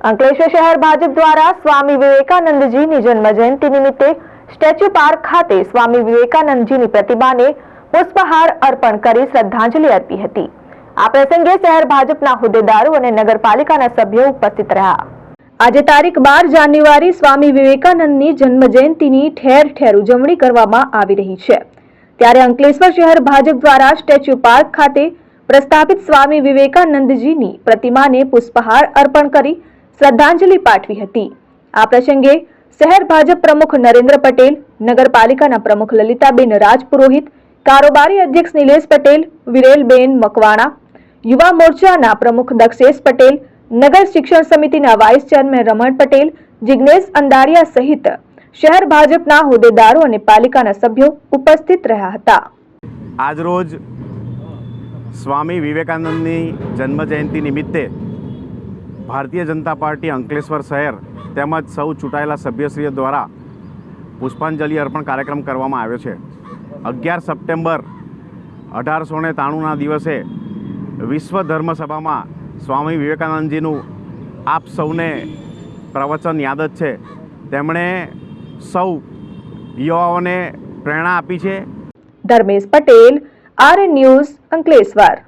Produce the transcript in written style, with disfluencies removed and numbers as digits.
અંકલેશ્વર શહેર ભાજપ દ્વારા સ્વામી વિવેકાનંદજીની જન્મજયંતિ નિમિત્તે સ્ટેચ્યુ પાર્ક ખાતે સ્વામી વિવેકાનંદજીની પ્રતિમાને પુષ્પહાર અર્પણ કરી શ્રદ્ધાંજલિ અર્પી હતી। આ પ્રસંગે શહેર ભાજપના હોદ્દેદારો અને નગરપાલિકાના સભ્યો ઉપસ્થિત રહ્યા। આજે તારીખ 12 જાન્યુઆરી સ્વામી વિવેકાનંદની જન્મજયંતિની ઠેર ઠેર ઉજવણી કરવામાં આવી રહી છે। ત્યારે અંકલેશ્વર શહેર ભાજપ દ્વારા સ્ટેચ્યુ પાર્ક ખાતે પ્રસ્થાપિત સ્વામી વિવેકાનંદજીની પ્રતિમાને પુષ્પહાર અર્પણ કરી શ્રદ્ધાંજલિ પાઠવી હતી। આ પ્રસંગે શહેર ભાજપ પ્રમુખ નરેન્દ્ર પટેલ, નગરપાલિકાના પ્રમુખ લલિતાબેન રાજપુરોહિત, કારોબારી અધ્યક્ષ નિલેશ પટેલ, વિરેલબેન મકવાણા, યુવા મોરચાના પ્રમુખ દક્ષેશ પટેલ, નગર શિક્ષણ સમિતિના વાઇસ ચેરમેન રમણ પટેલ, જિગ્નેશ અંદારિયા સહિત શહેર ભાજપના હોદ્દેદારો અને પાલિકાના સભ્યો ઉપસ્થિત રહ્યા હતા। આજરોજ સ્વામી વિવેકાનંદની જન્મજયંતિ નિમિત્તે ભારતીય જનતા પાર્ટી અંકલેશ્વર શહેર તેમજ સૌ ચૂંટાયેલા સભ્યશ્રીઓ દ્વારા પુષ્પાંજલિ અર્પણ કાર્યક્રમ કરવામાં આવ્યો છે। 11 સપ્ટેમ્બર 1893ના દિવસે વિશ્વ ધર્મ સભામાં સ્વામી વિવેકાનંદજીનું આપ સૌને પ્રવચન યાદ જ છે। તેમણે સૌ યુવાઓને પ્રેરણા આપી છે। Dharmesh Patel, RN news, Ankleshwar.